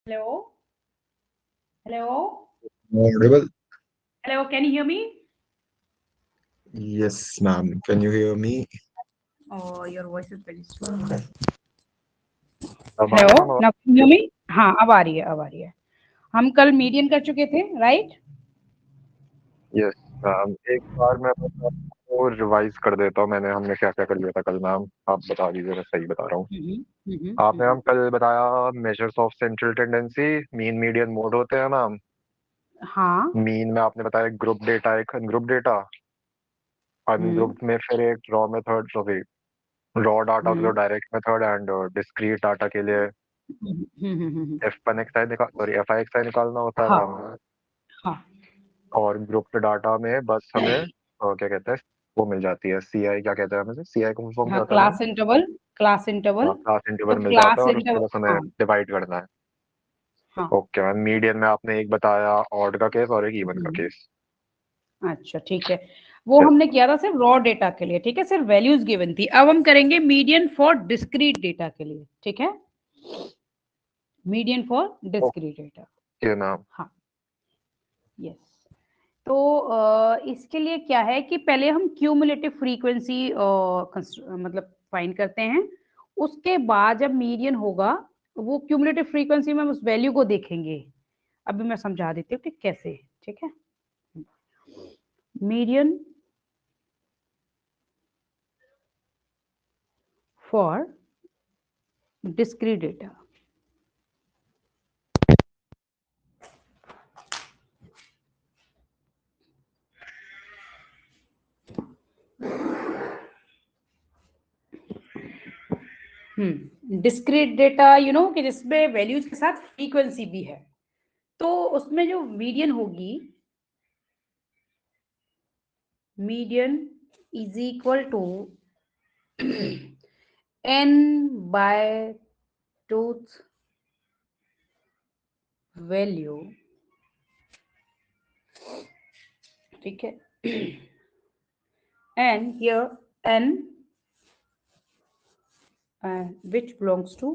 Hello? Hello? Audible? Hello, can you hear me? Yes, ma'am. Can you hear me? Oh, your voice is very slow. अब आ hello, रहा है now can you hear me? हाँ, अब आ रही है। हम कल मीडियन कर चुके थे, राइट? यस मैम, एक बार मैं बस आपको रिवाइज कर देता हूँ। हमने क्या क्या कर लिया था कल मैम, आप बता दीजिए, मैं सही बता रहा हूँ। आपने हम कल बताया measures of central tendency, mean median mode होते हैं मैम। हाँ। मीन में आपने बताया ग्रुप डेटा, एक अनग्रुप डेटा, हम्म। अनग्रुप में फिर एक raw method, sorry raw data तो hmm. Direct method, and discrete data के लिए एफ वन एक्स आई निकाल sorry F I X I निकालना होता है हाँ। मैम। हाँ। और ग्रुप्ड डाटा में बस हमें क्या कहते हैं, वो मिल जाती है सी आई, क्या कहते हैं हमें, सी आई का फुल फॉर्म क्या हाँ, होता है ma'am? Class interval. Class interval. हाँ, क्लास तो इंटरवल मिल जाता क्लास है और उसमें इंटरवल। बस हमें हाँ। डिवाइड करना है। हाँ। ओके मैम, मीडियन में आपने एक बताया ऑड का केस और एक इवन का केस। अच्छा, ठीक है। वो हमने किया था सिर्फ रॉ डेटा के लिए, ठीक है, सिर्फ वैल्यूज गिवन थी। अब हम करेंगे मीडियन फॉर डिस्क्रीट डेटा के लिए, ठीक है। Median for discrete data. Okay ma'am. हाँ। यस। तो इसके लिए क्या है कि पहले हम क्यूमुलेटिव फ्रीक्वेंसी मतलब फाइंड करते हैं। उसके बाद जब मीडियन होगा, वो क्यूमुलेटिव फ्रीक्वेंसी में हम उस वैल्यू को देखेंगे। अभी मैं समझा देती हूँ कि कैसे, ठीक है। Median for discrete data. Discrete data कि जिसमें वैल्यूज के साथ फ्रीक्वेंसी भी है। तो उसमें जो मीडियन होगी, median is equal to n by tooth value, ठीक है। and here n which belongs to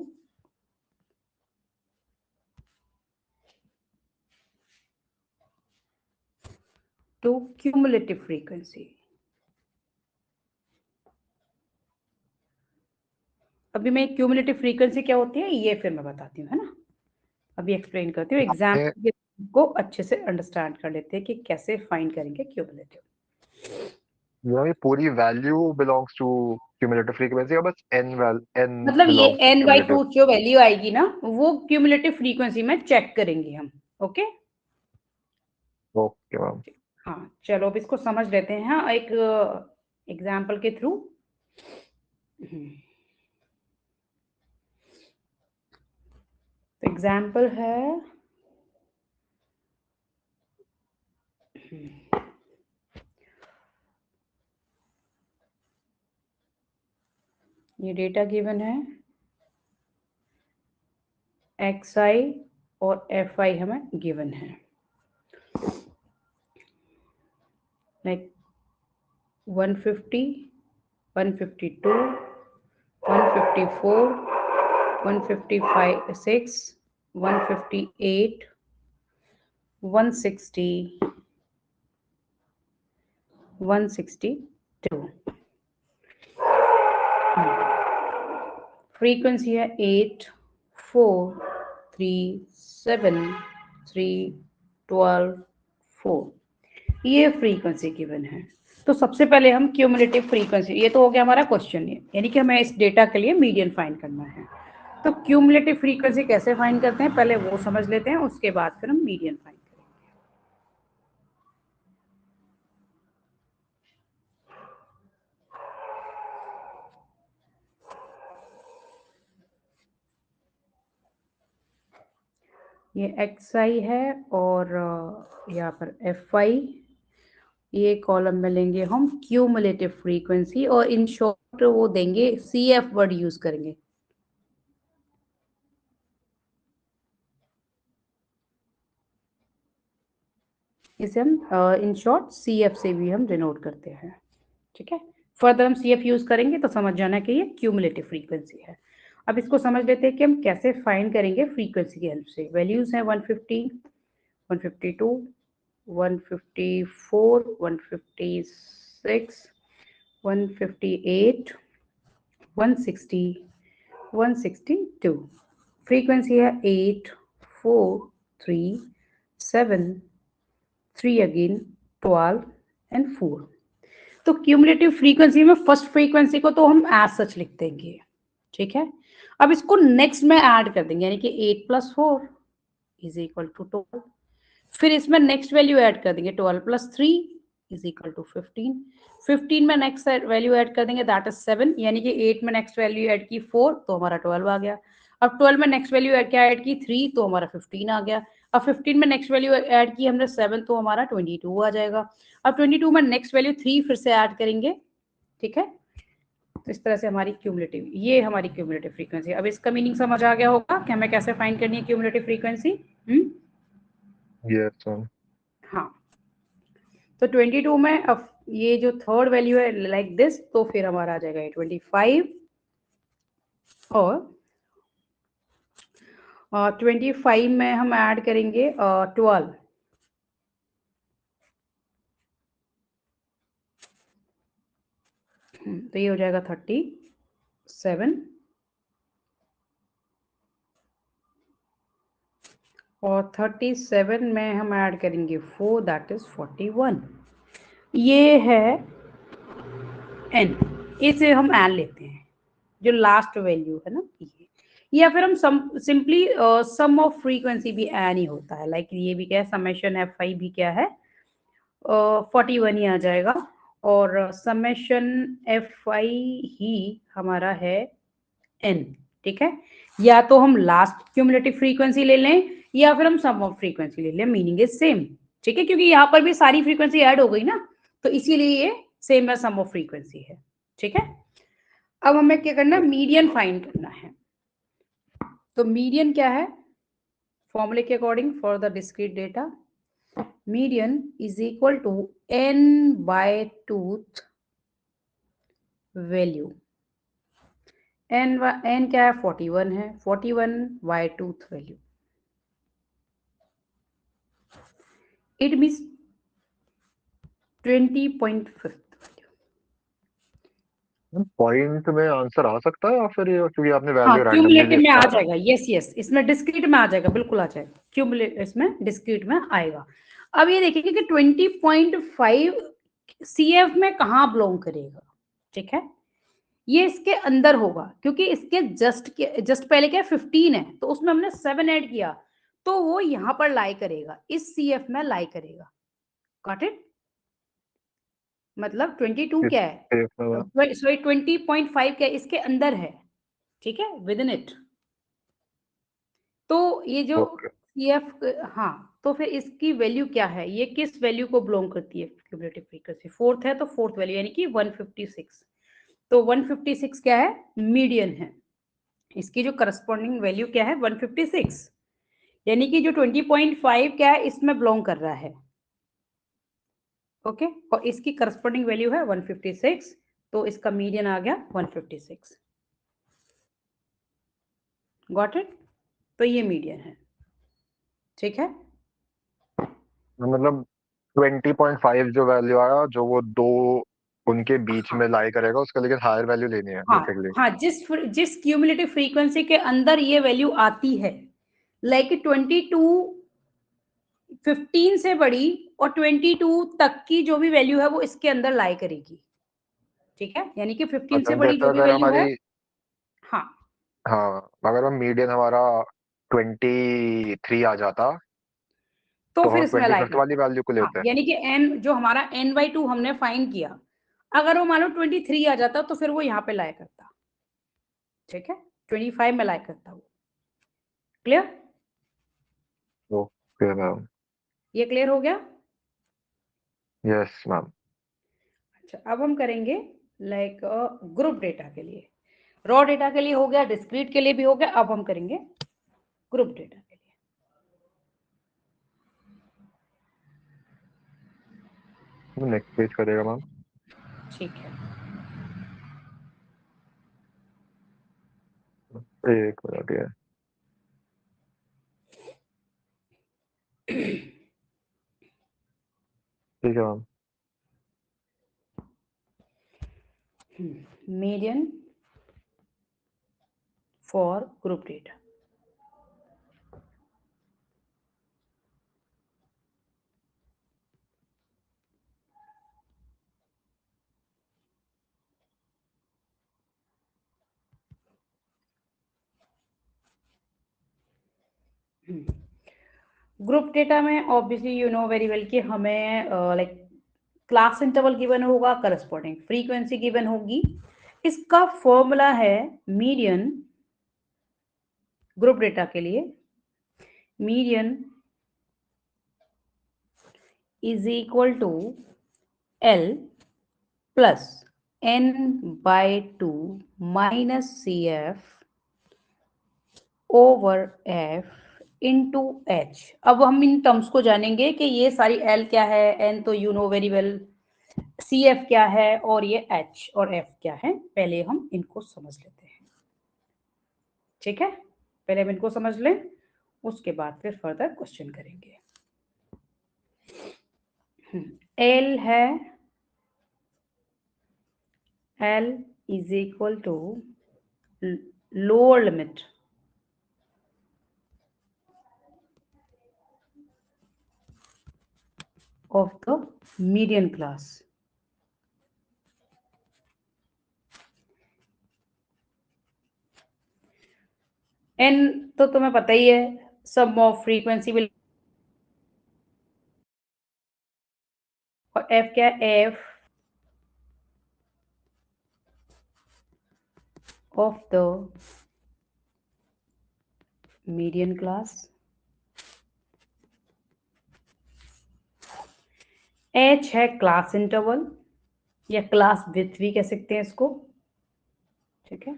cumulative frequency। अभी मैं क्यूमुलेटिव फ्रीक्वेंसी क्या होती है ये फिर मैं बताती हूँ, है ना। अभी एक्सप्लेन करती हूँ, आपने एग्जाम्पल को अच्छे से अंडरस्टैंड कर लेते हैं कि कैसे फाइंड करेंगे क्यूमुलेटिव। ये पूरी value belongs to cumulative frequency, या बस एन मतलब ये belongs to n by cumulative? Two जो वैल्यू आएगी ना, वो क्यूमुलेटिव फ्रीक्वेंसी में चेक करेंगे हम। ओके। Okay ma'am. हाँ, चलो अब इसको समझ लेते हैं, हाँ, एक एग्जाम्पल के थ्रू। एग्जाम्पल है, ये डेटा गिवन है, एक्स आई और एफ आई हमें गिवन है, लाइक 150, 152, 154, 155 6, 158, 160, 162। फ्रीक्वेंसी है 8, 4, 3, 7, 3, 12, 4। ये फ्रीक्वेंसी गिवन है। तो सबसे पहले हम क्यूमुलेटिव फ्रीक्वेंसी, ये तो हो गया हमारा क्वेश्चन, यानी कि हमें इस डेटा के लिए मीडियन फाइंड करना है। तो क्यूमुलेटिव फ्रीक्वेंसी कैसे फाइंड करते हैं पहले वो समझ लेते हैं, उसके बाद फिर हम मीडियन फाइंड करेंगे। ये एक्स आई है और यहाँ पर एफ आई, ये कॉलम में लेंगे हम क्यूमुलेटिव फ्रीक्वेंसी, और इन शॉर्ट वो देंगे सी एफ वर्ड यूज करेंगे। इसे हम इन शॉर्ट सी एफ से भी हम डिनोट करते हैं, ठीक है। फर्दर हम सी एफ यूज करेंगे तो समझ जाना कि ये क्यूमुलेटिव फ्रीक्वेंसी है। अब इसको समझ लेते हैं कि हम कैसे फाइंड करेंगे फ्रीक्वेंसी की हेल्प से। वैल्यूज हैं 150, 152, 154, 156, 158, 160, 162। फ्रीक्वेंसी है 8, 4, 3, 7, 3 अगेन, 12 एंड 4। तो क्यूमुलेटिव फ्रीक्वेंसी में फर्स्ट फ्रीक्वेंसी को तो हम एज सच लिख देंगे, ठीक है। अब इसको नेक्स्ट में ऐड कर देंगे, यानी कि 8 + 4 इज इक्वल टू 12। फिर इसमें नेक्स्ट वैल्यू ऐड कर देंगे 12 + 3 इज इक्वल टू 15। 15 में नेक्स्ट वैल्यू ऐड कर देंगे दैट इज 7, यानी कि 8 में नेक्स्ट वैल्यू ऐड की 4 तो हमारा 12 आ गया। अब 12 में नेक्स्ट वैल्यू क्या ऐड की 3 तो हमारा 15 आ गया। अब 15 में नेक्स्ट वैल्यू ऐड की हमने 7 तो हमारा 22 आ जाएगा। अब 22 में नेक्स्ट वैल्यू 3 फिर से ऐड करेंगे, ठीक है। तो इस तरह से हमारी क्यूमुलेटिव, ये हमारी क्यूमुलेटिव फ्रीक्वेंसी। अब इसका मीनिंग समझ आ गया होगा कि हमें कैसे फाइंड करनी है क्यूमुलेटिव फ्रीक्वेंसी। Yes ma'am. हाँ, तो 22 में अब ये जो थर्ड वैल्यू है लाइक दिस, तो फिर हमारा आ जाएगा 25 और 25 में हम ऐड करेंगे 12, तो ये हो जाएगा 37 और 37 में हम ऐड करेंगे 4 दैट इज 41। ये है n, इसे हम n लेते हैं जो लास्ट वैल्यू है ना ये, या फिर हम सिंपली सम ऑफ फ्रीक्वेंसी भी n ही होता है। लाइक ये भी क्या है, समेशन f5 भी क्या है 41 ही आ जाएगा, और समेशन f5 ही हमारा है n, ठीक है। या तो हम लास्ट क्यूमुलेटिव फ्रीक्वेंसी ले लें या फिर हम सम ऑफ फ्रीक्वेंसी ले लें, मीनिंग इज सेम, ठीक है, क्योंकि यहाँ पर भी सारी फ्रीक्वेंसी ऐड हो गई ना, तो इसीलिए ये सेम है, सम ऑफ फ्रीक्वेंसी है, ठीक है। अब हमें क्या करना है, मीडियन फाइंड करना है। तो मीडियन क्या है, फॉर्मूले के according for the discrete data, median is equal to n by tooth value. n क्या है 41 है, 41 by tooth value, it means 20.5 point में आंसर आ सकता है या फिर ये क्योंकि आपने हाँ वैल्यू रैंडमली क्यूमुलेटिव में लिखा आ है? जाएगा, यस यस, इसमें डिस्क्रीट में आ जाएगा, बिल्कुल आ जाएगा, क्यूमुलेटिव इसमें डिस्क्रीट में आएगा। अब ये देखिए कि 20.5 CF में कहाँ बिलोंग करेगा, ठीक है। ये इसके अंदर होगा, क्योंकि इसके जस्ट पहले क्या 15 है, तो उसमें हमने 7 ऐड किया, तो वो यहाँ पर लाई करेगा, इस CF में लाई करेगा। गॉट इट, मतलब 22 क्या है, सॉरी 20.5 क्या है, इसके अंदर है, ठीक है, विद इन इट। तो ये जो ओके। CF, हाँ, तो फिर इसकी वैल्यू क्या है, ये किस वैल्यू को बिलोंग करती है क्यूमुलेटिव फ्रीक्वेंसी, फोर्थ है तो फोर्थ वैल्यू यानी कि 156। तो 156 क्या है, मीडियन है, इसकी जो करस्पॉन्डिंग वैल्यू क्या है 156, यानी कि जो 20.5 क्या है इसमें बिलोंग कर रहा है, ओके, और इसकी करस्पॉन्डिंग वैल्यू है 156, तो इसका मीडियन आ गया 156। गॉट इट, तो ये मीडियन है, ठीक है। मतलब 20.5 जो वैल्यू आया, जो वो दो उनके बीच हाँ में लाई करेगा, उसके लिए हायर वैल्यू लेनी है हाँ बेसिकली। हाँ, जिस क्यूमुलेटिव फ्रीक्वेंसी के अंदर ये वैल्यू आती है, लाइक 22 15 से बड़ी और 22 तक की जो भी वैल्यू है वो इसके अंदर लाई करेगी, ठीक है, यानी कि 15 से अच्छा, बड़ी जैसे जो भी अगर वैल्यू हमारी, है, हाँ, हाँ, अगर हम मीडियन हमारा 23 आ जाता तो तो फिर हम इसमें लाई 25th वाली करता। वैल्यू को हाँ, लेते हैं। यानी कि n जो हमारा n/2 हमने फाइंड किया, अगर वो मान लो 23 आ जाता तो फिर वो यहाँ पे लाई करता, ठीक है, 25 में लाई करता वो। Clear, okay ma'am. ये क्लियर हो गया। Yes ma'am. अच्छा, अब हम करेंगे लाइक ग्रुप डेटा के लिए, रॉ डेटा के लिए हो गया, डिस्क्रीट के लिए भी हो गया, अब हम करेंगे ग्रुप डेटा के नेक्स्ट पेज करेगा मैम। लिए, ठीक है। एक मिनट है। ठीक है ma'am. Median for group data. Group data में obviously you know very well कि हमें लाइक क्लास इंटरवल गिवन होगा, करस्पॉन्डिंग फ्रीक्वेंसी गिवन होगी। इसका फॉर्मूला है मीडियन ग्रुप डेटा के लिए, median is equal to L plus n/2 minus CF over F into H। अब हम इन टर्म्स को जानेंगे कि ये सारी L क्या है, N तो you know very well, CF क्या है और ये H और F क्या है। पहले हम इनको समझ लेते हैं, ठीक है। पहले हम इनको समझ लें, उसके बाद फिर फर्दर क्वेश्चन करेंगे। L है, L is equal to lower limit of the median class. N तो तुम्हें पता ही है, सम ऑफ फ्रीक्वेंसी विल, और F क्या है, F of the median class। H है क्लास इंटरवल या क्लास विड्थ भी कह सकते हैं इसको, ठीक है।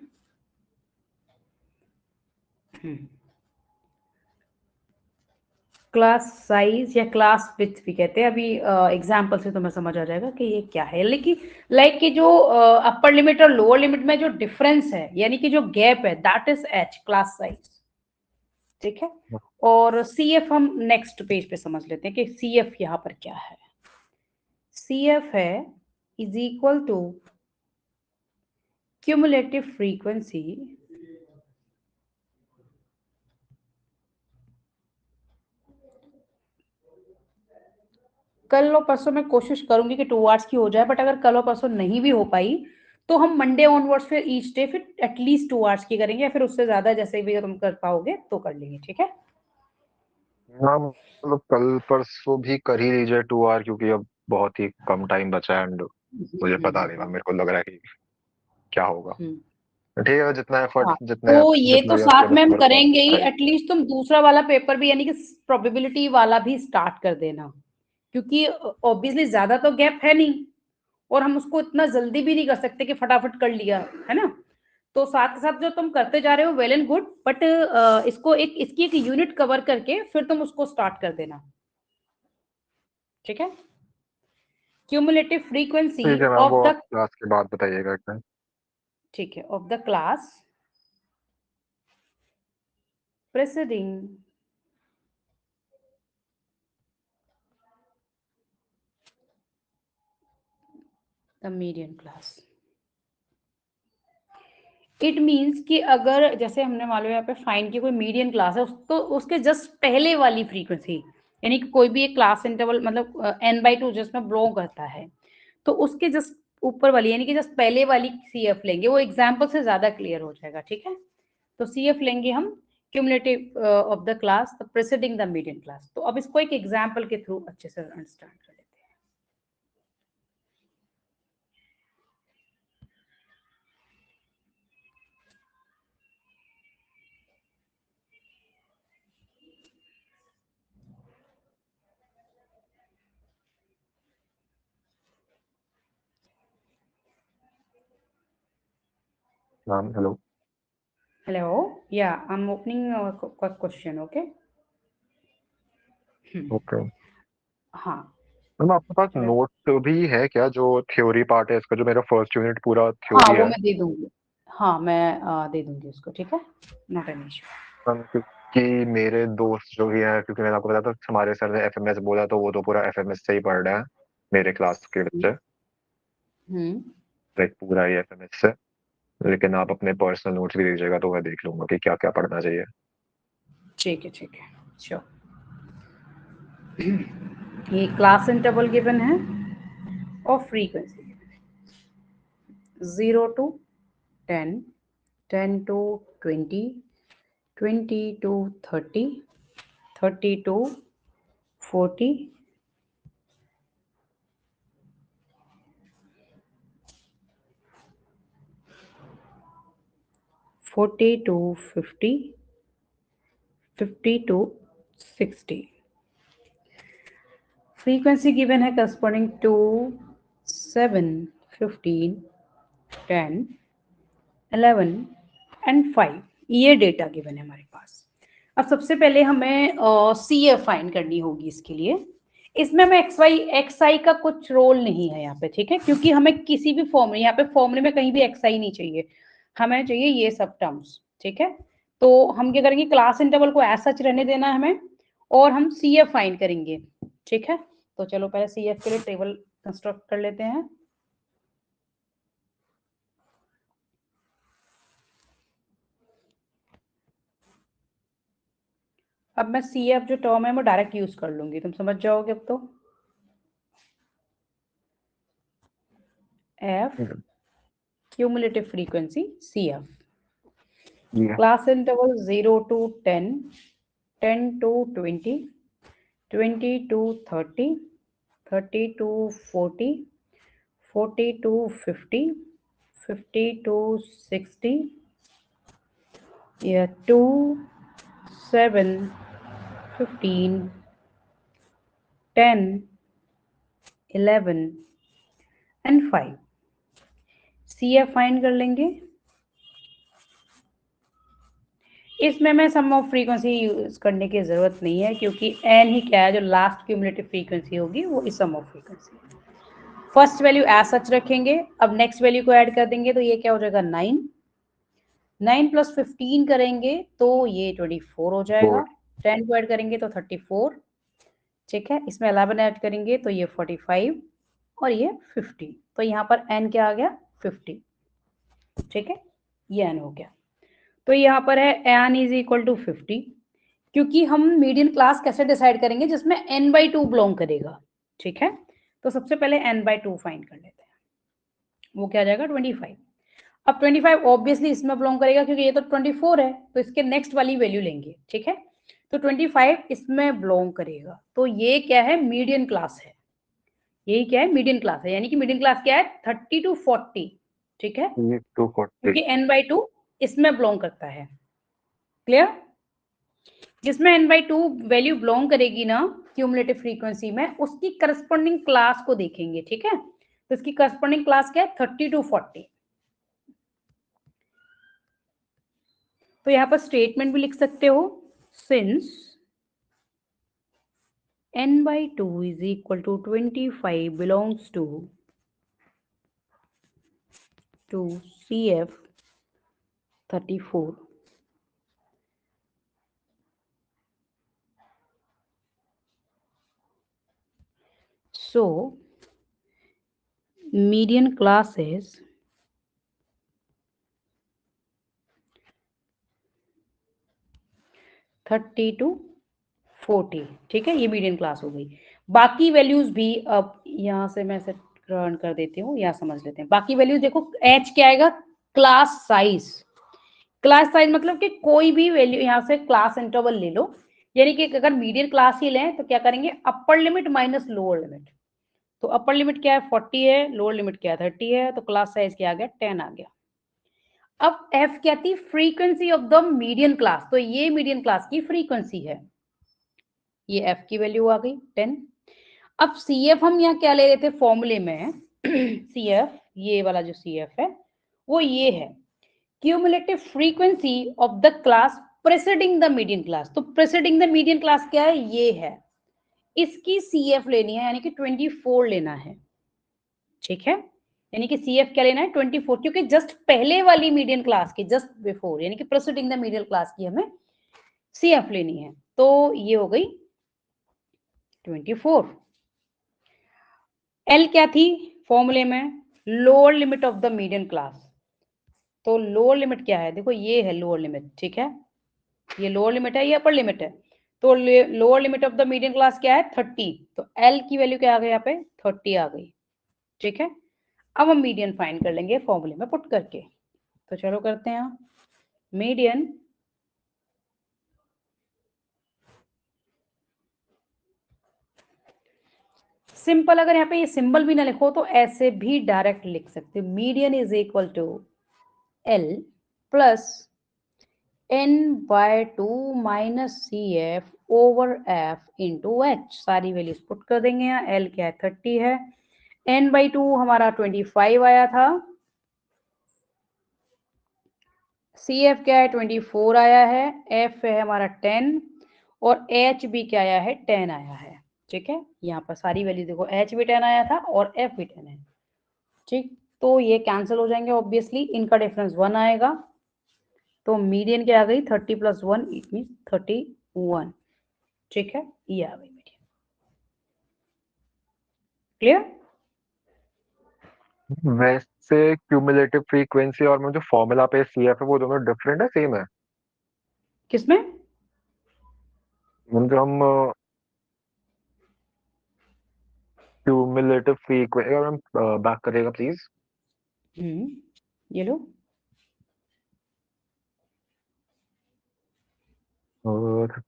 क्लास साइज या क्लास विड्थ भी कहते हैं। अभी एग्जांपल से तुम्हें समझ आ जाएगा कि ये क्या है। लेकिन लाइक कि जो अपर लिमिट और लोअर लिमिट में जो डिफरेंस है, यानी कि जो गैप है, that is H class size, ठीक है। और CF हम नेक्स्ट पेज पे समझ लेते हैं कि CF यहाँ पर क्या है। CF है is equal to cumulative frequency कल और परसों मैं कोशिश करूंगी कि 2 आवर्स की हो जाए, बट अगर कल और परसों नहीं भी हो पाई तो हम मंडे ऑनवर्ड्स फिर ईच डे फिर एटलीस्ट 2 आवर्स की करेंगे, या फिर उससे ज्यादा जैसे भी तुम कर पाओगे तो कर लेंगे, ठीक है। हाँ मतलब कल परसों भी कर ही लीजिए 2 आवर, क्योंकि अब बहुत ही कम टाइम बचा है एंड मुझे पता नहीं मैम, मेरे को लग रहा है कि क्या होगा। ठीक है, जितना एफर्ट हाँ, जितने तो ये जितना तो भी आपके साथ में हम बस का करेंगे ही। करें। एटलीस्ट तुम दूसरा वाला पेपर भी यानी कि प्रोबेबिलिटी वाला भी स्टार्ट कर देना, क्योंकि ऑब्वियसली ज्यादा तो गैप है नहीं और हम उसको इतना जल्दी भी नहीं कर सकते कि फटाफट कर लिया, है ना। तो साथ के साथ जो तुम करते जा रहे हो वेल एंड गुड, बट इसको इसकी एक यूनिट कवर करके फिर तुम उसको स्टार्ट कर देना, ठीक है। क्यूमुलेटिव फ्रीक्वेंसी ठीक है मैम, ऑफ वो आप द, क्लास के बाद बताइएगा क्या। ठीक है, of the class presiding the median class. It means कि अगर जैसे हमने मान लो यहाँ पे फाइन की कोई मीडियन क्लास है, तो उसके जस्ट पहले वाली फ्रीक्वेंसी, यानी कि कोई भी एक क्लास इंटरवल मतलब n/2 जिसमें बिलोंग करता है, तो उसके जस्ट ऊपर वाली यानी कि जस्ट पहले वाली CF लेंगे। वो एग्जाम्पल से ज्यादा क्लियर हो जाएगा, ठीक है। तो CF लेंगे हम cumulative of the class the presiding the median class. तो अब इसको एक एग्जाम्पल के थ्रू अच्छे से अंडरस्टैंड कर लेते हैं। Ma'am hello. हेलो, या I am opening question, okay. Okay हाँ, मैम, आपके पास चलो, नोट भी है क्या, जो थ्योरी पार्ट है इसका, जो मेरा फर्स्ट यूनिट पूरा हाँ थ्योरी वो है। मैं दे दूंगी। हाँ मैं दे दूंगी उसको, ठीक है, नॉट एन इशू। क्योंकि मेरे दोस्त जो भी हैं, क्योंकि मैंने आपको बताया था हमारे सर ने एफएमएस बोला, तो वो तो पूरा एफएमएस से ही पढ़ रहे हैं मेरे क्लास के बच्चे, लाइक पूरा ही एफएमएस से। लेकिन आप अपने पर्सनल नोट्स भी दीजिएगा तो मैं देख लूंगा कि क्या क्या पढ़ना चाहिए। ठीक है श्योर। ये क्लास इंटरवल गिवन है और frequency 0 to 10, 10 to 20, 20 to 30, 30 to 40, 40 to 50, 50 to 60. Frequency given है corresponding to 7, 15, 10, 11 and 5. ये डेटा गिवन है हमारे पास। अब सबसे पहले हमें CF फाइंड करनी होगी इसके लिए। इसमें हमें XI का कुछ रोल नहीं है यहाँ पे, ठीक है, क्योंकि हमें किसी भी फॉर्मूले, यहाँ पे फॉर्मूले में कहीं भी XI नहीं चाहिए, हमें चाहिए ये सब टर्म्स, ठीक है। तो हम क्या करेंगे, क्लास इंटरवल को ऐसा सच रहने देना है हमें, और हम CF फाइंड करेंगे, ठीक है। तो चलो पहले CF के लिए टेबल कंस्ट्रक्ट कर लेते हैं। अब मैं CF जो टर्म है वो डायरेक्ट यूज कर लूंगी, तुम समझ जाओगे अब तो। F cumulative frequency CF, class interval 0 to 10, 10 to 20, 20 to 30, 30 to 40, 40 to 50, 50 to 60, yeah, 2, 7, 15, 10, 11 and 5. CF find कर लेंगे। इसमें मैं सम ऑफ फ्रीक्वेंसी यूज करने की जरूरत नहीं है, क्योंकि n ही क्या है, जो लास्ट क्यूमुलेटिव फ्रीक्वेंसी होगी वो इस सम ऑफ फ्रीक्वेंसी है। फर्स्ट वैल्यू एज सच रखेंगे, अब नेक्स्ट वैल्यू को ऐड कर देंगे, तो ये क्या हो जाएगा 9, 9 प्लस 15 करेंगे तो ये 24 हो जाएगा, 10 को ऐड करेंगे तो 34, ठीक है, इसमें 11 ऐड करेंगे तो ये 45 और ये 50, तो यहाँ पर n क्या आ गया 50, ठीक है, ये n हो गया। तो यहाँ पर है n इज इक्वल टू 50, क्योंकि हम मीडियन क्लास कैसे डिसाइड करेंगे, जिसमें n/2 बिलोंग करेगा, ठीक है। तो सबसे पहले n/2 फाइंड कर लेते हैं, वो क्या आ जाएगा 25। अब 25 ऑब्वियसली इसमें बिलोंग करेगा, क्योंकि ये तो 24 है, तो इसके नेक्स्ट वाली वैल्यू लेंगे, ठीक है। तो 25 इसमें बिलोंग करेगा, तो ये क्या है मीडियन क्लास है, यही क्या है मीडियन क्लास है, यानी कि मीडियन क्लास क्या है 30 to 40, ठीक है, क्योंकि n/2 इसमें बिलोंग करता है। क्लियर? जिसमें n/2 वैल्यू बिलोंग करेगी ना क्यूमुलेटिव फ्रीक्वेंसी में, उसकी करस्पॉन्डिंग क्लास को देखेंगे, ठीक है। तो इसकी करस्पॉन्डिंग क्लास क्या है 30 to 40। तो यहां पर स्टेटमेंट भी लिख सकते हो, since n/2 is equal to 25 belongs to CF 34, so median class is 30 to 40, ठीक है, ये मीडियन क्लास हो गई। बाकी वैल्यूज भी अब यहां से मैं इसे रन कर देती हूँ, या समझ लेते हैं बाकी वैल्यूज। देखो h क्या आएगा, क्लास साइज, क्लास साइज मतलब कि कोई भी वैल्यू यहाँ से क्लास इंटरवल ले लो, यानी कि अगर मीडियन क्लास ही लें तो क्या करेंगे, upper limit minus lower limit. तो अपर लिमिट क्या है 40 है, लोअर लिमिट क्या है 30 है, तो क्लास साइज क्या आ गया 10 आ गया। अब f क्या थी, frequency of the median class, तो ये मीडियन क्लास की फ्रीक्वेंसी है, ये f की वैल्यू आ गई 10। अब CF हम यहाँ क्या ले रहे थे फॉर्मूले में CF, ये वाला जो CF है वो ये है, cumulative frequency of the class presiding the median class. तो प्रेसिडिंग द मीडियन क्लास क्या है, ये है, इसकी CF लेनी है, यानी कि 24 लेना है, ठीक है। यानी कि CF क्या लेना है 24, क्योंकि जस्ट पहले वाली मीडियन क्लास की, जस्ट बिफोर यानी कि प्रोसीडिंग द मीडियन क्लास की हमें CF लेनी है। तो ये हो गई 24। L क्या थी फॉर्मूले में? Lower limit of the median class. तो लोअर लिमिट क्या है? देखो ये है लोअर लिमिट, ठीक है, ये लोअर लिमिट है, ये अपर लिमिट है। तो lower limit of the median class क्या है? 30। तो L की वैल्यू क्या आ गई यहाँ पे? 30 आ गई, ठीक है। अब हम मीडियन फाइंड कर लेंगे फॉर्मूले में पुट करके। तो चलो करते हैं मीडियन सिंपल। अगर यहाँ पे ये सिंबल भी ना लिखो तो ऐसे भी डायरेक्ट लिख सकते हो। Median is equal to L plus n/2 minus CF over F into H। सारी वैल्यूज पुट कर देंगे यहाँ। L क्या है? 30 है। n/2 हमारा 25 आया था। CF क्या है? 24 आया है। F है हमारा 10 और H भी क्या आया है? 10 आया है, ठीक है। यहाँ पर सारी वैल्यू देखो, H भी 10 आया था और F भी 10 है, ठीक। तो ये कैंसिल हो जाएंगे ऑब्वियसली, इनका डिफरेंस 1 आएगा। तो मीडियन क्या आ गई? 30 + 1 इट मीन 31, ठीक है, ये आ गई मीडियन। क्लियर? वैसे क्यूमुलेटिव फ्रीक्वेंसी और में जो फॉर्मूला पे CF है वो दोनों डिफरेंट है, सेम है? किसमें? मतलब हम क्यूमुलेटिव फ्रीक्वेंसी, और हम बैक करेगा प्लीज। ये लो। और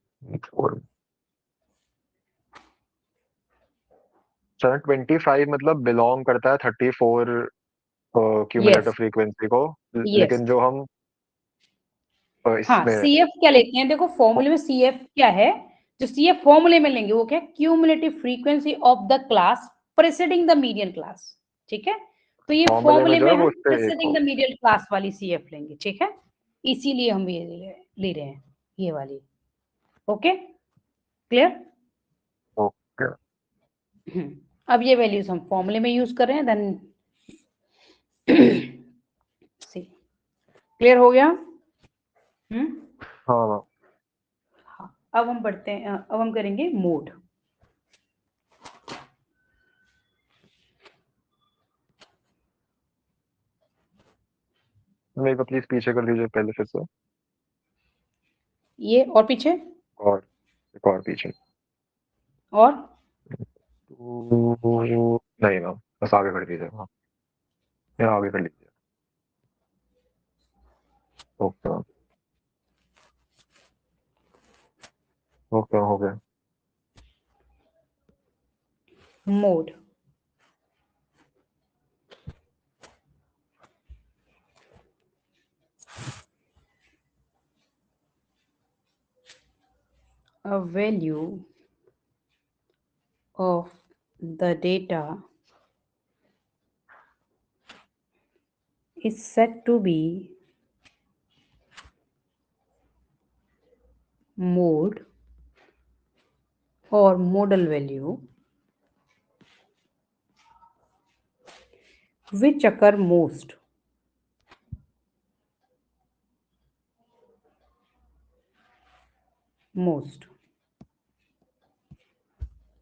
25 मतलब बिलोंग करता है 34 क्यूमुलेटिव यस फ्रीक्वेंसी को, यस। लेकिन जो हम हाँ, इसमें CF क्या लेते हैं? देखो फॉर्मूले में CF क्या है, जो CF फॉर्मूले में लेंगे वो क्या? Cumulative frequency of the class presiding the median class, ठीक है। तो ये फॉर्मूले में फॉर्मूले जो में है हम वो उससे एक प्रेसिडिंग हो। द मीडियन क्लास वाली CF लेंगे, ठीक है। इसीलिए हम ये ले रहे हैं, ये वाली। Okay, clear? ओके। अब ये वैल्यूज हम फॉर्मूले में यूज कर रहे हैं, देन सी क्लियर हो गया? हाँ, हाँ, अब हम बढ़ते हैं, अब हम करेंगे मोड। मेरे को प्लीज पीछे कर दीजिए पहले फिर से। ये और पीछे और एक और पीछे। और नहीं मैम, बस आगे कर दीजिए। हाँ, यहाँ आगे कर लीजिए। ओके मैम, ओके हो गया। Mode. A value of the data is said to be mode or modal value which occur most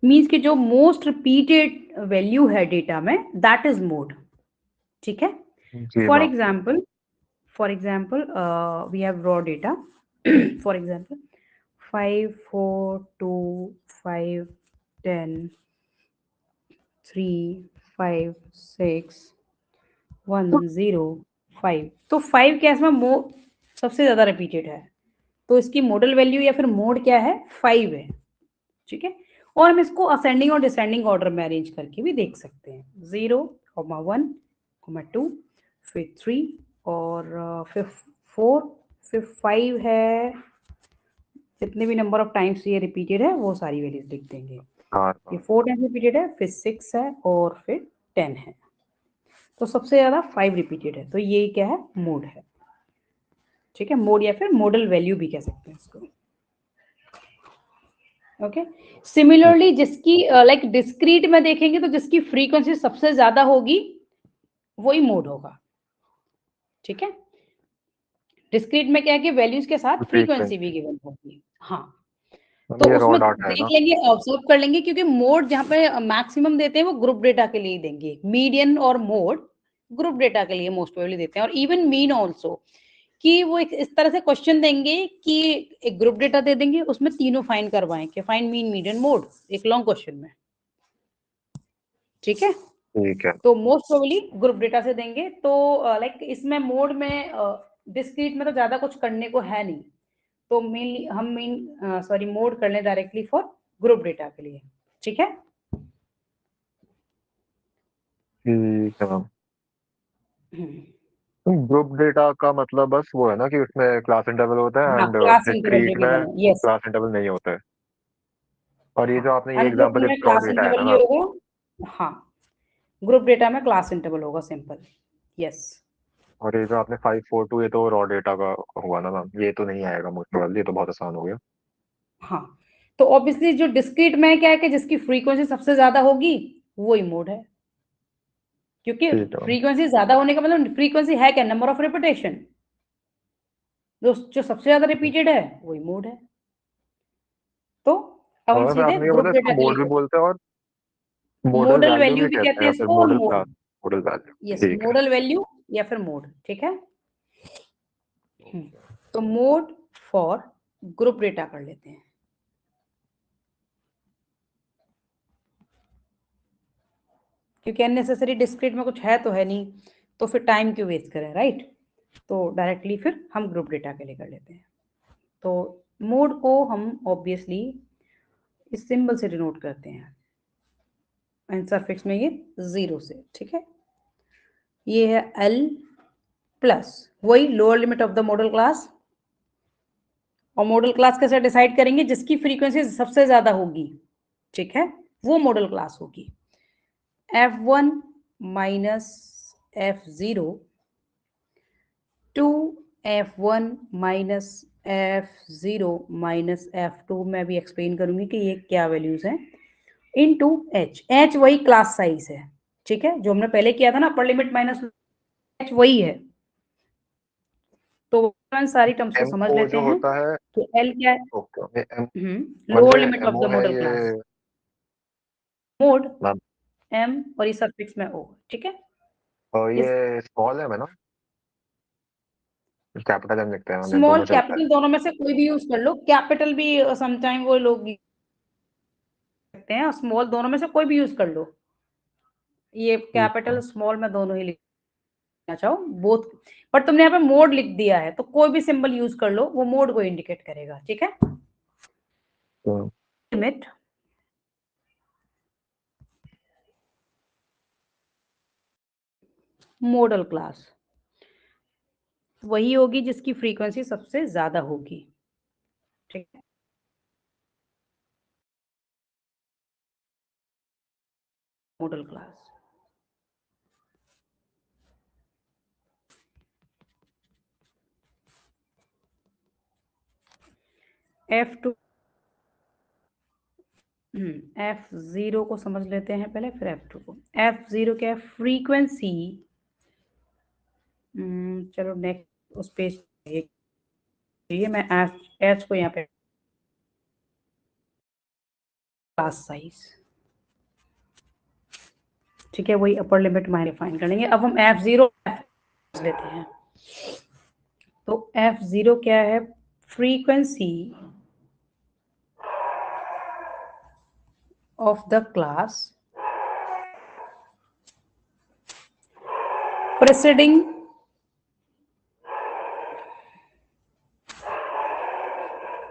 means कि जो मोस्ट रिपीटेड वैल्यू है डेटा में, दैट इज मोड, ठीक है। जी for ma'am. Example we have raw data, for example 5 4 2 5 10 3 5 6 1 0 5। तो 5 क्या इसमें सबसे ज्यादा रिपीटेड है, तो इसकी मॉडल वैल्यू या फिर मोड क्या है? 5 है, ठीक है। और हम इसको असेंडिंग और डिसेंडिंग ऑर्डर में अरेंज करके भी देख सकते हैं। 0, 1, 2, फिर 3 और फिर 4, फिर 5 है। जितने भी नंबर ऑफ टाइम्स ये रिपीटेड है वो सारी वैल्यूज लिख देंगे। हाँ ये 4 टाइम्स रिपीटेड है, फिर 6 है और फिर 10 है। तो सबसे ज्यादा 5 रिपीटेड है, तो ये क्या है? मोड है, ठीक है। मोड या फिर मॉडल वैल्यू भी कह सकते हैं इसको। ओके, सिमिलरली जिसकी लाइक डिस्क्रीट में देखेंगे तो जिसकी फ्रीक्वेंसी सबसे ज्यादा होगी वही मोड होगा, ठीक है। डिस्क्रीट में क्या है कि वैल्यूज के साथ फ्रीक्वेंसी भी गिवन होगी। हाँ, तो ये रॉ उसमें डाटा है देख ना? लेंगे, ऑब्जर्व कर लेंगे, क्योंकि मोड जहाँ पे मैक्सिमम देते हैं वो ग्रुप डेटा के लिए देंगे। मीडियन और मोड ग्रुप डेटा के लिए मोस्ट प्रोबेबली देते हैं, और इवन मीन ऑल्सो, कि वो एक इस तरह से क्वेश्चन देंगे कि एक ग्रुप डेटा दे देंगे, उसमें तीनों फाइंड करवाएं कि फाइंड मीन, मीडियन, मोड, एक लॉन्ग क्वेश्चन में, ठीक है। ठीक है। तो मोस्ट प्रोबेबली ग्रुप डेटा से देंगे। तो लाइक इसमें मोड में डिस्क्रीट में तो ज्यादा कुछ करने को है नहीं, तो मोड कर लें डायरेक्टली फॉर ग्रुप डेटा के लिए, ठीक है। ठीक है मैम। ग्रुप डेटा का मतलब बस वो है ना कि उसमें क्लास इंटरवल होता है हाँ, एंड क्लास इंटरवल जो डिस्क्रीट में गिवन है, यस। क्लास इंटरवल नहीं होता है। और ये हाँ, जो आपने ये अनग्रुप्ड एग्जांपल में रॉ क्लास डेटा है इंटरवल ना ही मैम? होगा। हाँ, ग्रुप डेटा में क्लास इंटरवल होगा, सिंपल, यस। और ये जो आपने 542, ये तो रॉ डेटा का हुआ ना मैम? ये तो नहीं आएगा मोस्ट प्रोबेबली, ये तो बहुत आसान हो गया। हाँ, तो ऑब्वियसली जो डिस्क्रीट में क्या है कि जिसकी फ्रीक्वेंसी सबसे ज्यादा होगी वही मोड है, क्योंकि ठीक है मैम। फ्रीक्वेंसी ज्यादा होने का मतलब फ्रीक्वेंसी है क्या, नंबर ऑफ रिपीटेशन, जो सबसे ज्यादा रिपीटेड है वही मोड है। तो अब हम और फिर सीधे आपने ये ग्रुप बोला इसको डेटा के मोड भी लिए, बोलते हैं और मॉडल मॉडल वैल्यू वैल्यू भी भी कहते कहते हैं, हैं या फिर इसको, और model mode, class, model value? Yes, ठीक है। मॉडल वैल्यू या फिर मोड, ठीक है। तो मोड फॉर ग्रुप डेटा कर लेते हैं, क्योंकि अननेसेसरी डिस्क्रीट में कुछ है तो है नहीं, तो फिर टाइम क्यों वेस्ट करें, राइट। तो डायरेक्टली फिर हम ग्रुप डेटा के लिए कर लेते हैं। तो मोड को हम ऑब्वियसली इस सिंबल से डिनोट करते हैं, एंड सफिक्स में ये 0 से, ठीक है। ये है L प्लस वही lower limit of the model class, और मॉडल क्लास कैसे डिसाइड करेंगे, जिसकी फ्रीक्वेंसी सबसे ज्यादा होगी, ठीक है, वो मॉडल क्लास होगी। F1 minus F0 to F1 minus F0 minus F2, मैं भी एक्सप्लेन करूंगी कि ये क्या वैल्यूज हैं, इनटू H वही क्लास साइज है, ठीक है, जो हमने पहले किया था ना, अपर लिमिट माइनस H वही है। तो सारी टर्म्स को समझ एमओ लेते जो हैं। होता है, तो L क्या है, ओके, लोअर जो लिमिट ऑफ एमओ द है मॉडल ये क्लास, मोड मैम, M और ये सफिक्स में O, ठीक है। इस ये स्मॉल है ना? कैपिटल एम लिखते हैं, हमें स्मॉल दोनों चलता है। कैपिटल दोनों में से कोई भी यूज कर लो, कैपिटल भी समटाइम वो लोग सकते हैं, स्मॉल दोनों में से कोई भी यूज कर लो, ये ठीक है। कैपिटल स्मॉल में दोनों ही लिखना चाहो बोथ, पर तुमने यहाँ पे मोड लिख दिया है तो कोई भी सिंबल यूज कर लो, वो मोड को इंडिकेट करेगा, ठीक है। लिमिट मॉडल क्लास वही होगी जिसकी फ्रीक्वेंसी सबसे ज्यादा होगी, ठीक है। मॉडल क्लास F2 F0 को समझ लेते हैं पहले, फिर F2 को। F0 क्या है, फ्रीक्वेंसी, चलो नेक्स्ट उस पेज ये मैं H को यहाँ पे क्लास साइज, ठीक है, वही अपर लिमिट माइनस फाइन कर लेंगे। अब हम F0 लेते हैं। तो F0 क्या है, frequency of the class presiding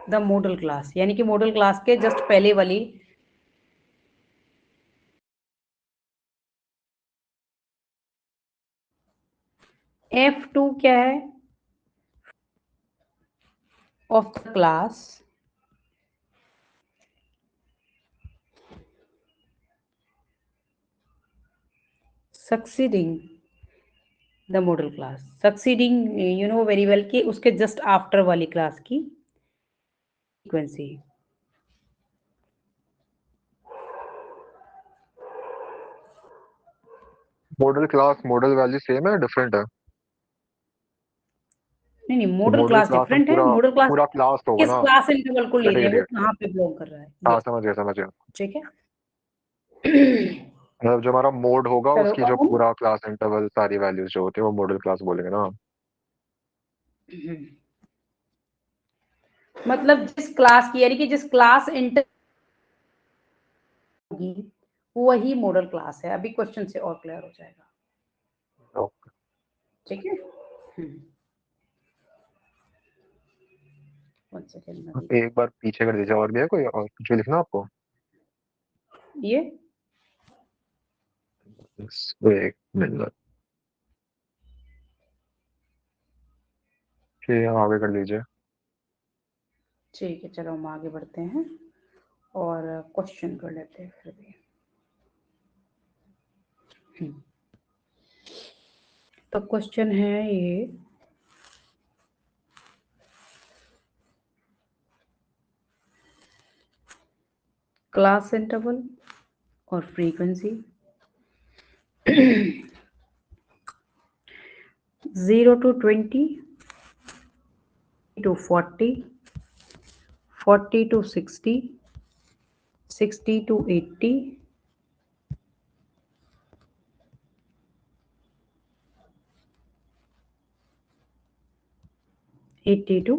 the model class, यानी कि मॉडल क्लास के जस्ट पहले वाली। F2 क्या है, of the class succeeding the model class, succeeding you know very well कि उसके जस्ट आफ्टर वाली क्लास की frequency. Model class model value same है डिफरेंट है? नहीं मॉडल मॉडल क्लास क्लास में डिफरेंट है। पूरा मॉडल क्लास पूरा क्लास होगा किस ना, क्लास इंटरवल को ले जैसे रहे हैं, वो इडियट। कहाँ पे बिलोंग कर रहा है हाँ ये। समझ गया समझ गया। ठीक है। मतलब जो हमारा मोड होगा चलो उसकी जो अब हम पूरा क्लास इंटरवल सारी वैल्यूज जो होती है वो मॉडल क्लास बोलेंगे ना। मतलब जिस क्लास की, यानी कि जिस क्लास इंटर होगी वही मॉडल क्लास है। अभी क्वेश्चन से और क्लियर हो जाएगा। ओके। ठीक है। 1 सेकेंड में भी एक बार पीछे कर दीजिए, और भी है कोई और कुछ भी लिखना आपको? ये एक मिनट, फिर आगे कर लीजिए। ठीक है। चलो हम आगे बढ़ते हैं और क्वेश्चन कर लेते हैं फिर भी। तो क्वेश्चन है ये, क्लास इंटरवल और frequency 0 to 20, to 40, 40 to 60, 60 to 80, 80 to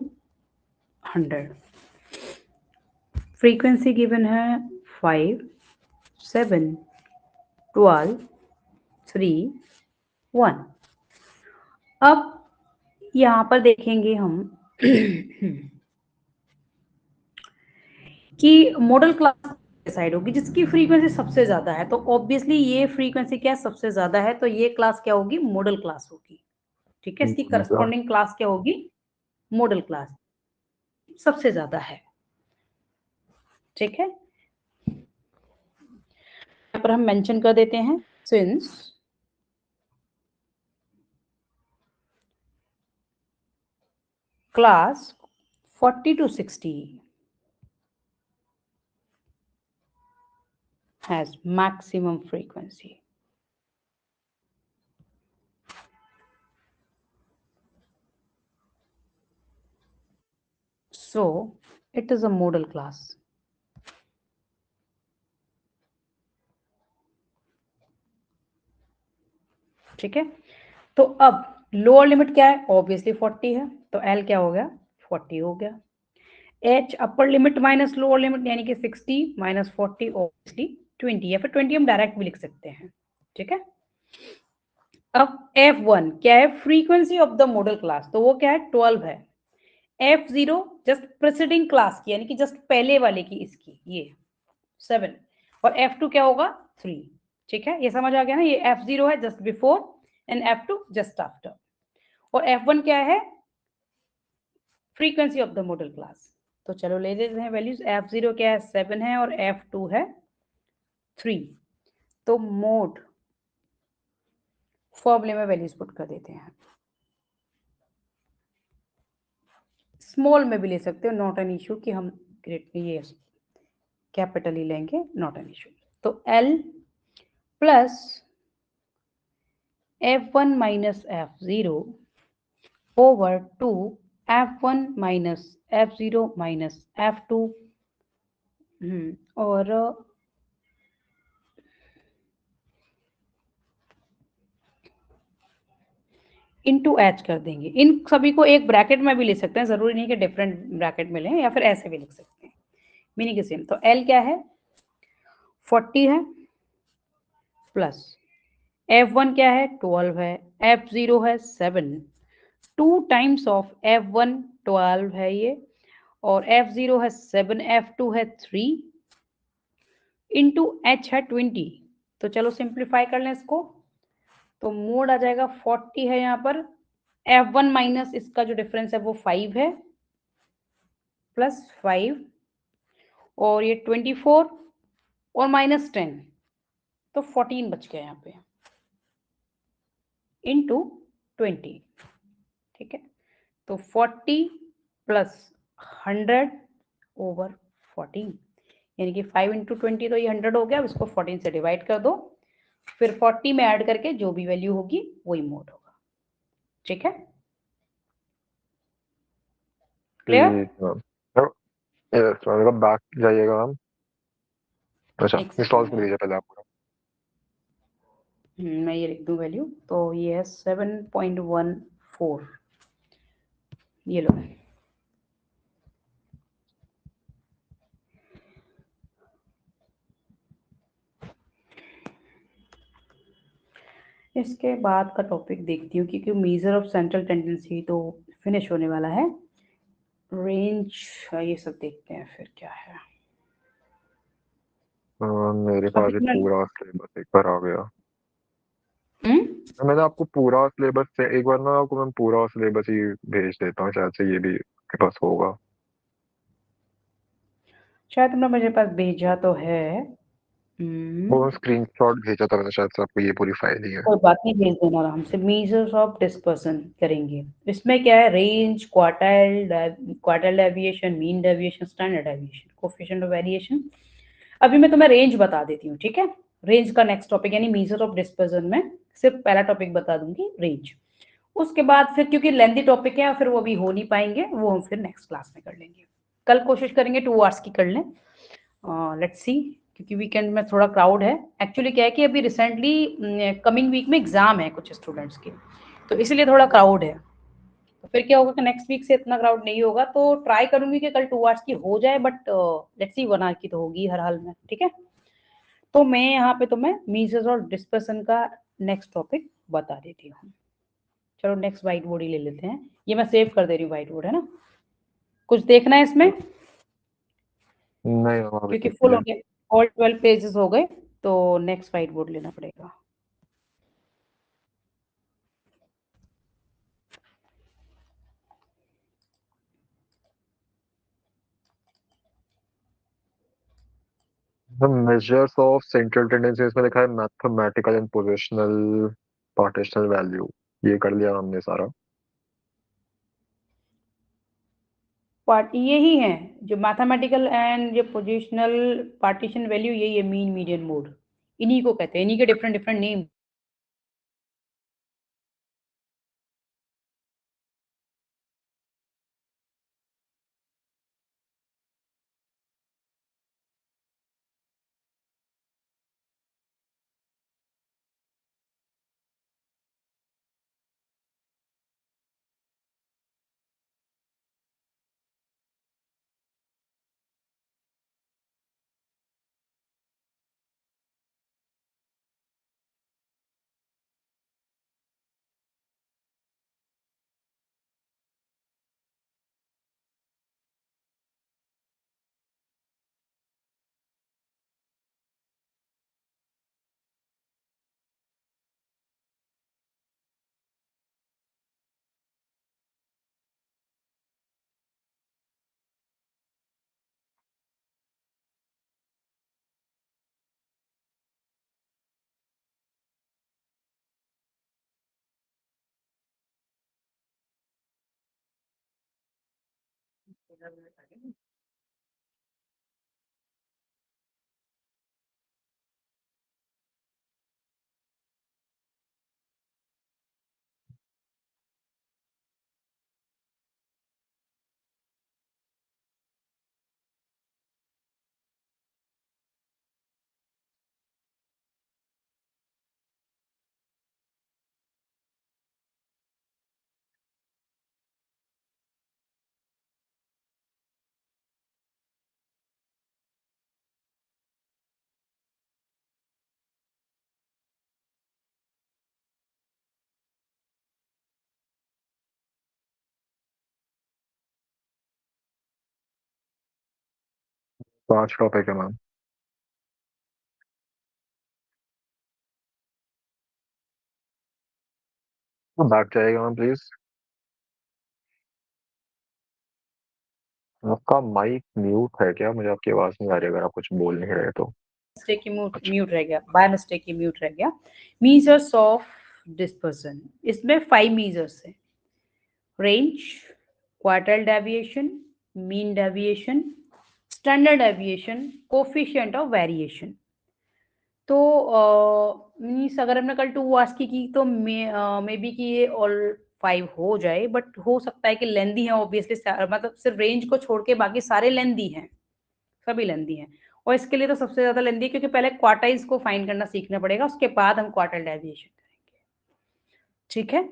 100। Frequency given है 5, 7, 12, 3, 1। अब यहाँ पर देखेंगे हम कि मॉडल क्लास डिसाइड होगी जिसकी फ्रीक्वेंसी सबसे ज्यादा है। तो ऑब्वियसली ये फ्रीक्वेंसी क्या सबसे ज्यादा है, तो ये क्लास क्या होगी, मॉडल क्लास होगी। ठीक है। इसकी करस्पॉन्डिंग क्लास क्या होगी, मॉडल क्लास सबसे ज्यादा है। ठीक है। यहाँ पर हम मेंशन कर देते हैं, since class 40 to 60 has maximum frequency, so it is a modal class। ठीक है। तो अब लोअर लिमिट क्या है, ऑब्वियसली 40 है, तो L क्या हो गया, 40 हो गया। H upper limit minus lower limit यानी कि 60 माइनस 40 ऑब्वियसली 20, या फिर 20 हम डायरेक्ट भी लिख सकते हैं। ठीक है। अब F1 क्या है, frequency of the model class, तो वो क्या है 12 है। F0 जस्ट प्रेसिडिंग क्लास की, यानी कि जस्ट पहले वाले की, इसकी ये 7, और F2 क्या होगा 3। ठीक है, ये समझ आ गया ना, ये F0 है just before and F2 just after, और F1 क्या है, frequency of the model class. तो चलो ले लेते हैं वैल्यूज। F0 क्या है 7 है और F2 है 3। तो मोड फॉर्मूले में वैल्यूज पुट कर देते हैं। स्मॉल में भी ले सकते हो, नॉट एन इशू कि हम ग्रेट ये कैपिटल ही लेंगे, नॉट एन इशू। तो L plus F1 minus F0 over 2 F1 minus F0 minus F2 और इनटू H कर देंगे। इन सभी को एक ब्रैकेट में भी ले सकते हैं, जरूरी नहीं कि डिफरेंट ब्रैकेट में लें, या फिर ऐसे भी लिख सकते हैं, मीनिंग के सेम। तो L क्या है 40 है, प्लस F1 क्या है 12 है, F0 है 7, 2 टाइम्स ऑफ F1 12 है ये, और F0 है 7, F2 है 3, इंटू H है 20। तो चलो सिंप्लीफाई कर लें इसको, तो मोड आ जाएगा 40 है यहाँ पर, F1 माइनस इसका जो डिफरेंस है वो 5 है, प्लस 5, और ये 24 और माइनस 10, तो 14 बच गया यहाँ पे, इंटू 20। ठीक है। तो 40 प्लस 100 ओवर 14, यानी कि 5 इंटू 20, तो ये 100 हो गया। अब इसको 14 से डिवाइड कर दो, फिर 40 में ऐड करके जो भी वैल्यू होगी वही मोड होगा। ठीक है, क्लियर? यस मैम, बैक जाइएगा मैम। अच्छा इंस्टॉल कर दीजिए पहले आप पूरा। मैं ये लिख दूं वैल्यू, तो ये है 7.14, ये लो। इसके बाद का टॉपिक देखती हूँ, क्योंकि मेजर ऑफ सेंट्रल टेंडेंसी तो फिनिश होने वाला है। रेंज ये सब देखते हैं फिर क्या है। मेरे पास एक पूरा सिलेबस एक बार आ गया। मैंने आपको पूरा सिलेबस से एक बार ना आपको मैं पूरा सिलेबस ही भेज देता हूँ, शायद से ये भी आपके पास होगा। शायद तुमने मेरे पास भेजा तो है। वो स्क्रीनशॉट भेजा था मैंने, शायद से आपको ये पूरी फाइल ही है। कोई बात नहीं, भेज देना आराम से। मेजर्स ऑफ डिस्पर्सन करेंगे। इसमें क्या है, range, quartile deviation, mean deviation, standard deviation, coefficient of variation. अभी मैं तुम्हें रेंज बता देती हूँ, ठीक है? रेंज का नेक्स्ट टॉपिक, यानी मेजर ऑफ डिस्पर्सन में सिर्फ पहला टॉपिक बता दूंगी, रेंज। उसके बाद फिर क्योंकि लेंथी टॉपिक है फिर वो अभी हो नहीं पाएंगे, वो हम फिर नेक्स्ट क्लास में कर लेंगे। कल कोशिश करेंगे 2 आवर्स की कर लें, लेट्स सी, क्योंकि वीकेंड में थोड़ा क्राउड है। एक्चुअली क्या है कि अभी रिसेंटली कमिंग वीक में एग्जाम है कुछ स्टूडेंट्स के, तो इसलिए थोड़ा क्राउड है। तो फिर क्या होगा कि नेक्स्ट वीक से इतना क्राउड नहीं होगा, तो ट्राई करूंगी कि कल 2 आवर्स की हो जाए, बट लेट्स सी 1 आवर की तो होगी हर हाल में, ठीक है? तो मैं यहाँ पे तुम्हें मेजर्स और डिस्पर्सन का नेक्स्ट टॉपिक बता देती हूँ। चलो नेक्स्ट व्हाइट बोर्ड ही ले लेते हैं, ये मैं सेव कर दे रही हूँ व्हाइट बोर्ड, है ना? कुछ देखना है इसमें? नहीं क्योंकि फुल हो गए, ऑल 12 पेजेस हो गए, तो नेक्स्ट व्हाइट बोर्ड लेना पड़ेगा। मेजर्स ऑफ सेंट्रल टेंडेंसी इसमें लिखा है मैथमेटिकल एंड पोजिशनल पार्टिशनल वैल्यू, ये कर लिया हमने सारा। पार्ट यही है जो मैथमेटिकल एंड जो पोजिशनल पार्टीशन वैल्यू, यही है मीन, मीडियन, मोड, इन्हीं को कहते हैं, इन्हीं के डिफरेंट डिफरेंट नेम। पांच टॉपिक है मैम। बैक जाइएगा मैम प्लीज। आपका माइक म्यूट है क्या? मुझे आपकी आवाज नहीं आ रही अगर आप कुछ बोल नहीं रहे तो। मिस्टेक की म्यूट रह गया, बाय मिस्टेक की म्यूट रह गया। मीजर्स ऑफ डिस्पर्सन, इसमें 5 मीजर्स है। Range, quartile deviation, mean deviation, standard deviation, coefficient of variation. तो मीन्स अगर हमने कल 2 आवर्स की तो मे बी कि ये ऑल 5 हो जाए, बट हो सकता है कि लेंदी है ऑब्वियसली, मतलब सिर्फ रेंज को छोड़ के बाकी सारे लेंदी हैं, सभी लेंदी हैं। और इसके लिए तो सबसे ज्यादा लेंदी है क्योंकि पहले क्वार्टाइल्स को फाइंड करना सीखना पड़ेगा, उसके बाद हम क्वार्टाइल डेविएशन करेंगे, ठीक है।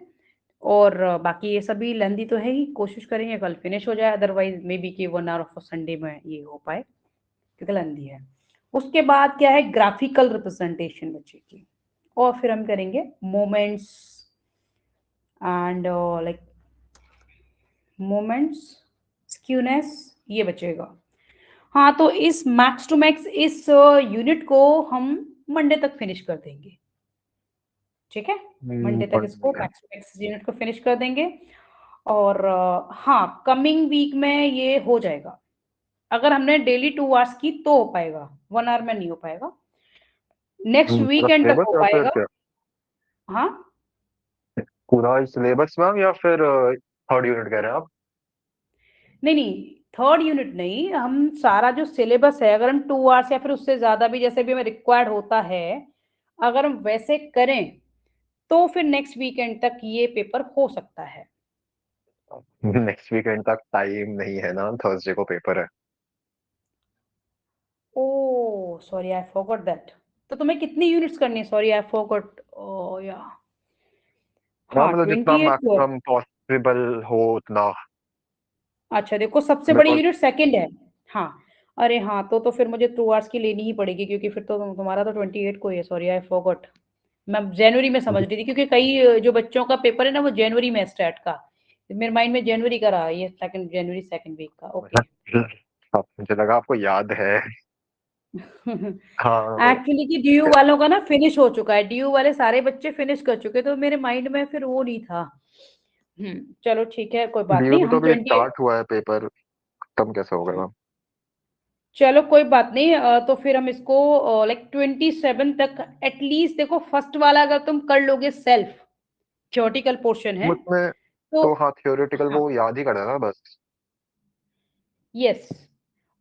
और बाकी ये सभी लेंदी तो है ही, कोशिश करेंगे कल फिनिश हो जाए, अदरवाइज मे बी कि 1 आवर ऑफ संडे में ये हो पाए क्योंकि लेंदी है। उसके बाद क्या है, ग्राफिकल रिप्रेजेंटेशन बच्चे की, और फिर हम करेंगे moments and like moments, skewness, ये बचेगा। हाँ, तो इस मैक्स टू मैक्स इस यूनिट को हम मंडे तक फिनिश कर देंगे, ठीक है। मंडे तक इसको मैक्स टू मैक्स यूनिट को फिनिश कर देंगे। और हाँ, कमिंग वीक में ये हो जाएगा। अगर हमने डेली 2 आवर्स की तो हो पाएगा, 1 आवर में नहीं हो पाएगा, नेक्स्ट वीकेंड तक हो पाएगा। हाँ, पूरा सिलेबस मैम या फिर थर्ड यूनिट कह रहे हैं आप? नहीं, थर्ड यूनिट नहीं, हम सारा जो सिलेबस है अगर हम 2 आवर्स या फिर उससे ज्यादा भी जैसे भी हमें रिक्वायर्ड होता है, अगर हम वैसे करें तो फिर नेक्स्ट वीकेंड तक ये पेपर हो सकता है। नेक्स्ट वीकेंड तक टाइम नहीं है ना, थर्सडे को पेपर है। Oh sorry, I forgot that. तो तुम्हें कितनी यूनिट्स करनी है? Sorry, I forgot. ओह या, हाँ, मतलब जितना 28 को है। मैक्सिमम पॉसिबल हो उतना। अच्छा, देखो सबसे बड़ी यूनिट सेकंड है। हाँ, अरे हाँ, तो फिर मुझे 2 आवर्स की लेनी ही पड़ेगी क्योंकि फिर तो तुम्हारा तो 28 को ही है। Sorry, I forgot. मैं जनवरी में समझ रही थी क्योंकि कई जो बच्चों का पेपर है ना वो जनवरी में स्टार्ट का, मेरे माइंड में जनवरी का रहा, ये सेकंड जनवरी सेकंड वीक का। ओके। मुझे लगा आपको याद है। हाँ। एक्चुअली कि डीयू वालों का ना फिनिश हो चुका है, डीयू वाले सारे बच्चे फिनिश कर चुके, तो मेरे माइंड में फिर वो नहीं था। चलो ठीक है, कोई बात डीयू नहीं, भी तो हम अभी 28। स्टार्ट हुआ है पेपर, कम कैसे हो गया मैम? चलो कोई बात नहीं, तो फिर हम इसको लाइक 27 तक एटलीस्ट, देखो फर्स्ट वाला अगर तुम कर लोगे सेल्फ, थ्योरेटिकल पोर्शन है उसमें तो। तो हाँ, थियोरेटिकल हाँ, वो याद ही करना है ना बस। यस।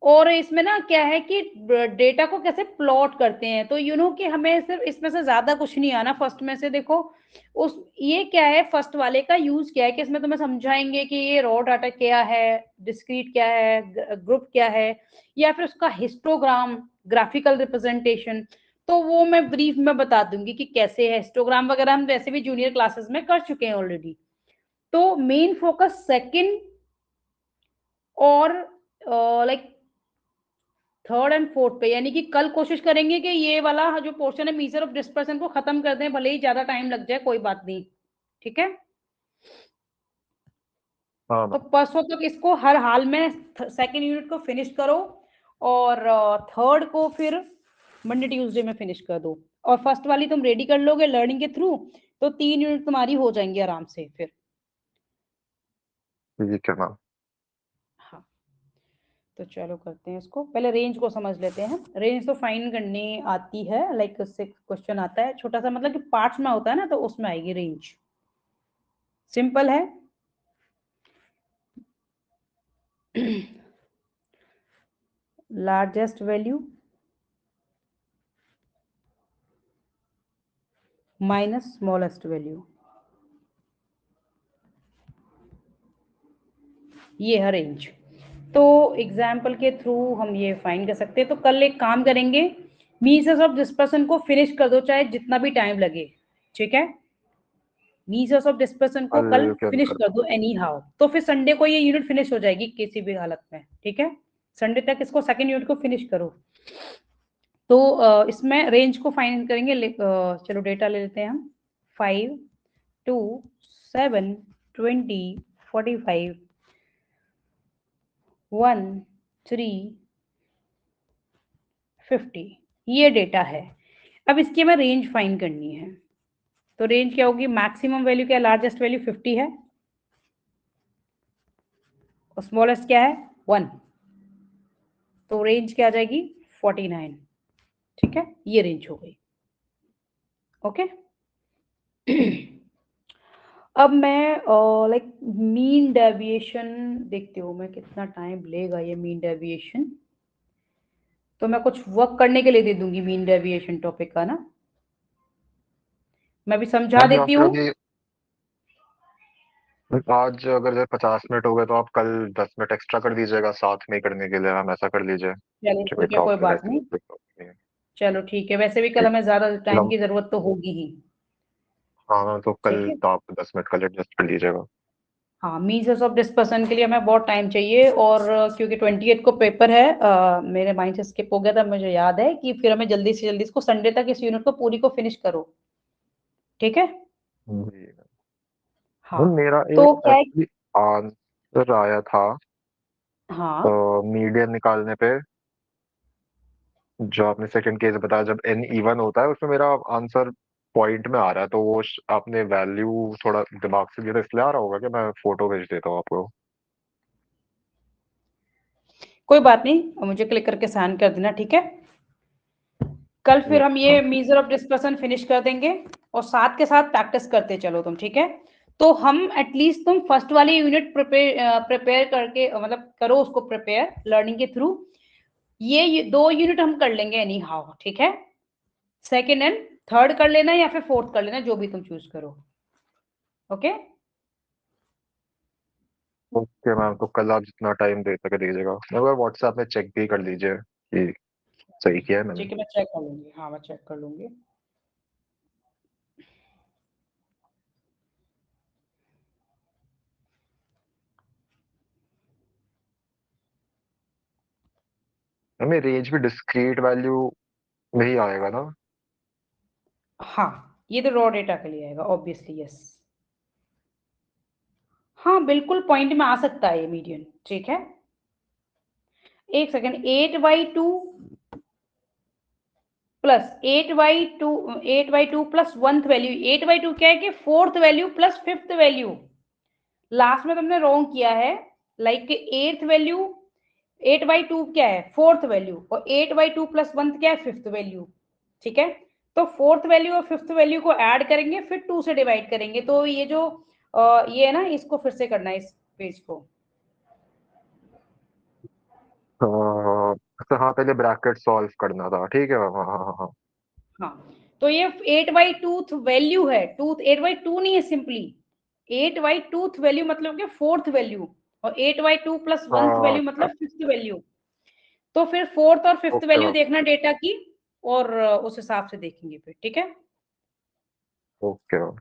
और इसमें ना क्या है कि डेटा को कैसे प्लॉट करते हैं, तो कि हमें सिर्फ इसमें से ज्यादा कुछ नहीं आना फर्स्ट में से। देखो उस ये क्या है, फर्स्ट वाले का यूज क्या है कि इसमें तुम्हें समझाएंगे कि ये रॉ डाटा क्या है, डिस्क्रीट क्या है, ग्रुप क्या है, या फिर उसका हिस्टोग्राम, ग्राफिकल रिप्रेजेंटेशन। तो वो मैं ब्रीफ में बता दूंगी कि कैसे है हिस्टोग्राम वगैरह, हम वैसे भी जूनियर क्लासेस में कर चुके हैं ऑलरेडी। तो मेन फोकस सेकंड और लाइक थर्ड एंड फोर्थ पे, यानी कि कल कोशिश करेंगे कि ये वाला जो पोर्शन है मीजर ऑफ डिस्पर्सन को खत्म कर दें, भले ही ज्यादा टाइम लग जाए, कोई बात नहीं, ठीक है। हाँ तो मैम। परसों तक इसको हर हाल में सेकेंड यूनिट को फिनिश करो, और थर्ड को फिर मंडे ट्यूसडे में फिनिश कर दो, और फर्स्ट वाली तुम रेडी कर लोगे लर्निंग के थ्रू, तो 3 यूनिट तुम्हारी हो जाएंगी आराम से फिर। ठीक है मैम। हाँ, तो चलो करते हैं इसको, पहले रेंज को समझ लेते हैं। रेंज तो फाइन करनी आती है, लाइक उससे क्वेश्चन आता है छोटा सा, मतलब कि पार्ट्स में होता है ना, तो उसमें आएगी रेंज, सिंपल है। Largest value minus smallest value, ये है रेंज। तो एग्जाम्पल के थ्रू हम ये फाइन कर सकते हैं। तो कल एक काम करेंगे, मीसेस ऑफ डिस्पर्सन को फिनिश कर दो चाहे जितना भी टाइम लगे, ठीक है। मीसेस ऑफ डिस्पर्सन को कल कल के फिनिश अंदर। कर दो एनी हाउ, तो फिर संडे को ये यूनिट फिनिश हो जाएगी किसी भी हालत में, ठीक है। संडे तक इसको सेकंड यूनिट को फिनिश करो। तो इसमें रेंज को फाइन करेंगे, चलो डेटा ले लेते हैं हम। 5, 2, 7, 20, 45, 1, 3, 50, ये डेटा है। अब इसकी हमें रेंज फाइन करनी है। तो रेंज क्या होगी, मैक्सिमम वैल्यू क्या, लार्जेस्ट वैल्यू 50 है, और स्मॉलेस्ट क्या है 1, तो रेंज क्या आ जाएगी 49, ठीक है। ये रेंज हो गई, ओके। अब मैं लाइक मीन डेविएशन देखती हूँ मैं, कितना टाइम लेगा ये मीन डेविएशन। तो मैं कुछ वर्क करने के लिए दे दूंगी मीन डेविएशन टॉपिक का ना, मैं भी समझा देती हूँ। आज अगर 50 मिनट हो गए तो आप कल 10 मिनट एक्स्ट्रा कर दीजिएगा साथ में करने के लिए, हम ऐसा कर लीजिए। चलो ठीक है, कोई बात नहीं। चलो ठीक है, वैसे भी कल हमें ज्यादा टाइम की जरूरत तो होगी ही। हाँ तो कल तो आप 10 मिनट कल एडजस्ट कर लीजिएगा। हाँ, मीन्स ऑफ डिस्कशन के लिए हमें बहुत टाइम चाहिए, और क्योंकि 28 को पेपर है, मेरे माइंड से स्किप हो गया था, मुझे याद है कि फिर हमें जल्दी से जल्दी इसको संडे तक इस यूनिट को पूरी को फिनिश करो, ठीक है। हाँ मेरा तो क्या है, एक आंसर आया था हाँ मीडियन निकालने पे, जो आपने सेकंड केस बताया जब n इवन होता है, उसमें मेरा आंसर पॉइंट में आ रहा है, तो वो आपने वैल्यू थोड़ा दिमाग से दिया, इसलिए आ रहा होगा कि मैं फोटो भेज देता हूँ आपको। कोई बात नहीं, मुझे क्लिक करके साइन कर देना, ठीक है। कल फिर हम ये मेजर ऑफ डिस्कशन फिनिश कर देंगे, और साथ के साथ प्रैक्टिस करते चलो तुम, ठीक है। तो हम एटलीस्ट तुम फर्स्ट वाली यूनिट प्रिपेयर करके, मतलब करो उसको प्रिपेयर लर्निंग के थ्रू। ये 2 यूनिट हम कर लेंगे एनी हाउ, ठीक है। सेकेंड एंड थर्ड कर लेना या फिर फोर्थ कर लेना, जो भी तुम चूज करो, ओके। ओके मैम, तो कल आप जितना टाइम दे सके दीजिएगा, एक बार व्हाट्सएप में चेक भी कर लीजिए कि सही किया है मैंने। ठीक है, मैं चेक कर लूंगी, हाँ मैं चेक कर लूंगी। हमें रेंज भी डिस्क्रीट वैल्यू में ही आएगा ना? हाँ, ये तो रॉ डेटा के लिए आएगा ऑब्वियसली, यस। हाँ बिल्कुल, पॉइंट में आ सकता है ये मीडियन, ठीक है। एक second, 8/2 plus 8/2 plus 1th value, 8/2 क्या है कि 4th value plus 5th value. Last में तुमने रॉन्ग किया है, लाइक 8th वैल्यू, 8/2 क्या है 4th वैल्यू, और 8/2 प्लस 1th क्या है 5th वैल्यू, ठीक है। तो 4th वैल्यू और 5th वैल्यू को ऐड करेंगे, फिर 2 से डिवाइड करेंगे, तो ये जो ये है ना, इसको फिर से करना है इस पेज को। तो हाँ, पहले ब्रैकेट सॉल्व करना था, ठीक है मैम, हाँ हाँ हाँ। हाँ, तो ये 8/2 वैल्यू है, 8/2 नहीं है, सिंपली 8/2 वैल्यू मतलब कि 4th वैल्यू, और 8/2 प्लस 1th वैल्यू मतलब 5th वैल्यू। तो फिर 4th और 5th ओके वैल्यू मैम, देखना डेटा की, और उस हिसाब से देखेंगे फिर, ठीक है। Okay ma'am.